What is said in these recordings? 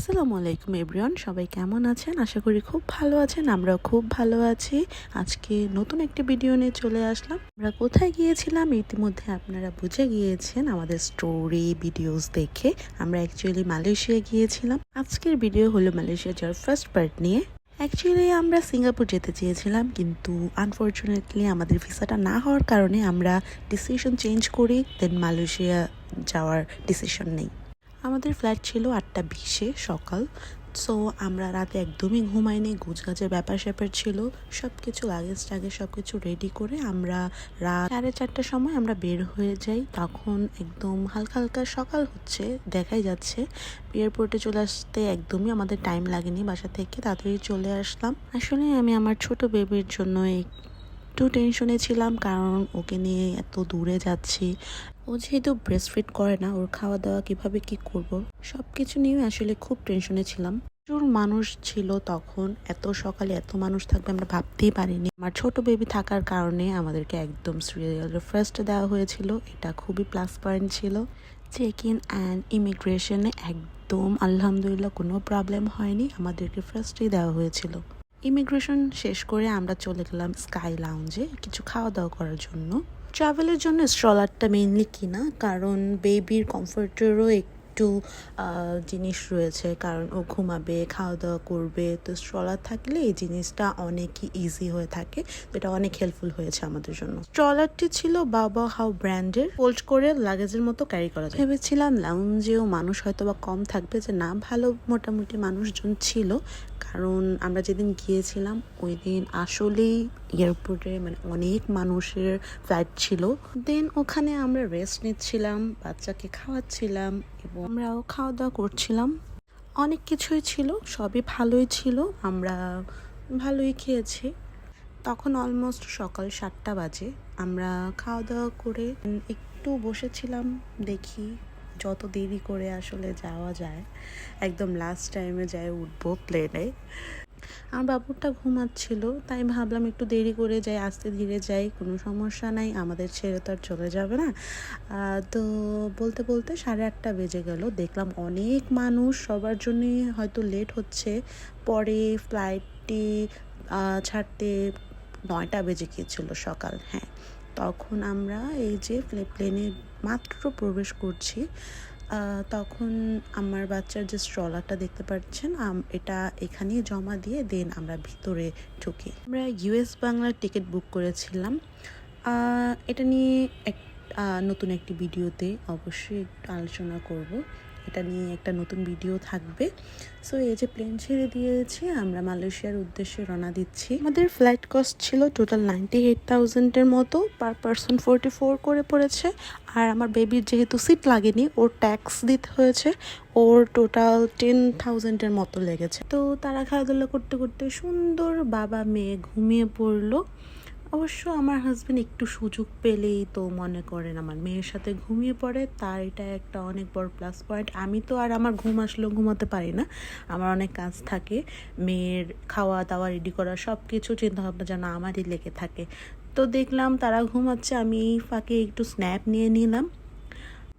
আসসালামু আলাইকুম এভরিওয়ান, সবাই কেমন আছেন? আশা করি খুব ভালো আছেন। আমরাও খুব ভালো আছি। আজকে নতুন একটি ভিডিও নিয়ে চলে আসলাম। আমরা কোথায় গিয়েছিলাম ইতিমধ্যে আপনারা বুঝে গিয়েছেন আমাদের স্টোরি ভিডিওস দেখে। আমরা অ্যাকচুয়ালি মালয়েশিয়া গিয়েছিলাম। আজকের ভিডিও হলো মালয়েশিয়া যাওয়ার ফার্স্ট পার্ট নিয়ে। অ্যাকচুয়ালি আমরা সিঙ্গাপুর যেতে চেয়েছিলাম, কিন্তু আনফর্চুনেটলি আমাদের ভিসাটা না হওয়ার কারণে আমরা ডিসিশন চেঞ্জ করি, দেন মালয়েশিয়া যাওয়ার ডিসিশন নেই। আমাদের ফ্লাইট ছিল 8:20 সকাল। সো আমরা রাতে একদমই ঘুমাইনি, গুজগাজের ব্যাপার স্যাপার ছিল। সব কিছু লাগেজ টাগেজ সব কিছু রেডি করে আমরা রাত 4:30টার সময় আমরা বের হয়ে যাই। তখন একদম হালকা হালকা সকাল হচ্ছে, দেখাই যাচ্ছে। এয়ারপোর্টে চলে আসতে একদমই আমাদের টাইম লাগেনি, বাসা থেকে তাড়াতাড়ি চলে আসলাম। আসলে আমি আমার ছোট বেবির জন্য একটু টেনশনে ছিলাম, কারণ ওকে নিয়ে এত দূরে যাচ্ছি। ও যেহেতু ব্রেস্ট ফিড করে না, ওর খাওয়া দাওয়া কিভাবে কি করব সব কিছু নিয়ে আসলে খুব টেনশনে ছিলাম। প্রচুর মানুষ ছিল তখন, এত সকালে এত মানুষ থাকবে আমরা ভাবতেই পারিনি। আমার ছোট বেবি থাকার কারণে আমাদেরকে একদম সিরিয়ালের ফার্স্ট দেওয়া হয়েছিল, এটা খুবই প্লাস পয়েন্ট ছিল। চেক ইন অ্যান্ড ইমিগ্রেশনে একদম আলহামদুলিল্লাহ কোনো প্রবলেম হয়নি, আমাদেরকে ফার্স্টেই দেওয়া হয়েছিল। ইমিগ্রেশন শেষ করে আমরা চলে গেলাম স্কাই লাউঞ্জে কিছু খাওয়া দাওয়া করার জন্য। ট্রাভেলের জন্য স্ট্রলারটা মেইনলি কিনা, কারণ বেবির কমফোর্টেরও একটু জিনিস রয়েছে, কারণ ও ঘুমাবে, খাওয়া দাওয়া করবে। তো স্ট্রলার থাকলে এই জিনিসটা অনেকই ইজি হয়ে থাকে, তো এটা অনেক হেল্পফুল হয়েছে আমাদের জন্য। স্ট্রলারটি ছিল বাবা হাউ ব্র্যান্ডের, ফোল্ড করে লাগেজের মতো ক্যারি করা যায়। ভেবেছিলাম লাউঞ্জেও মানুষ হয়তো বা কম থাকবে, যে না, ভালো মোটামুটি মানুষজন ছিল। কারণ আমরা যেদিন গিয়েছিলাম ওই দিন আসলেই এয়ারপোর্টে অনেক মানুষের ফ্লাইট ছিল। দেন ওখানে আমরা রেস্ট নিচ্ছিলাম, বাচ্চাকে খাওয়াচ্ছিলাম এবং আমরাও খাওয়া দাওয়া করছিলাম। অনেক কিছুই ছিল, সবই ভালোই ছিল, আমরা ভালোই খেয়েছি। তখন অলমোস্ট সকাল 7টা বাজে। আমরা খাওয়া দাওয়া করে একটু বসেছিলাম, দেখি যত দেরি করে আসলে যাওয়া যায়, একদম লাস্ট টাইমে যাই উঠবো প্লেনে। আমার বাবুটা ঘুমাচ্ছিল, তাই ভাবলাম একটু দেরি করে যাই, আস্তে ধীরে যাই, কোনো সমস্যা নাই, আমাদের ছেড়ে তো আর চলে যাবে না। তো বলতে বলতে 8:30 বেজে গেল। দেখলাম অনেক মানুষ, সবার জন্যই হয়তো লেট হচ্ছে। পরে ফ্লাইটটি ছাড়তে 9টা বেজে গিয়েছিল সকাল। হ্যাঁ, তখন আমরা এই যে প্লেনে মাত্র প্রবেশ করছি, তখন আমার বাচ্চার যে স্ট্রলারটা দেখতে পাচ্ছেন, এটা এখানেই জমা দিয়ে দেন আমরা ভিতরে ঢুকি। আমরা ইউএস বাংলার টিকিট বুক করেছিলাম। এটা নিয়ে নতুন একটি ভিডিওতে অবশ্যই একটু আলোচনা করব, এটা নিয়ে একটা নতুন ভিডিও থাকবে। সো এই যে প্লেন ছেড়ে দিয়েছি, আমরা মালয়েশিয়ার উদ্দেশ্যে রওনা দিচ্ছি। আমাদের ফ্লাইট কস্ট ছিল টোটাল 98,000-এর মতো, পার পারসন 44 করে পড়েছে। আর আমার বেবির যেহেতু সিট লাগেনি, ওর ট্যাক্স দিতে হয়েছে, ওর টোটাল 10,000-এর মতো লেগেছে। তো তারা খেলাধুলা করতে করতে সুন্দর বাবা মেয়ে ঘুমিয়ে পড়লো। অবশ্য আমার হাজব্যান্ড একটু সুযোগ পেলেই তো মনে করেন আমার মেয়ের সাথে ঘুমিয়ে পড়ে, তার এটা একটা অনেক বড় প্লাস পয়েন্ট। আমি তো আর আমার ঘুম আসলেও ঘুমাতে পারি না, আমার অনেক কাজ থাকে, মেয়ের খাওয়া দাওয়া রেডি করা সব কিছু চিন্তাভাবনা যেন আমারই লেগে থাকে। তো দেখলাম তারা ঘুমাচ্ছে, আমি এই ফাঁকে একটু স্ন্যাপ নিয়ে নিলাম।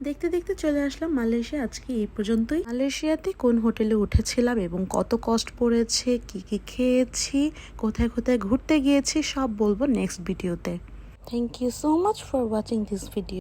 দেখতে দেখতে চলে আসলাম মালয়েশিয়া। আজকে এই পর্যন্তই। মালয়েশিয়াতে কোন হোটেলে উঠেছিলাম এবং কত কষ্ট পড়েছে, কি কি খেয়েছি, কোথায় কোথায় ঘুরতে গিয়েছি, সব বলবো নেক্সট ভিডিওতে। Thank you so much for watching this video.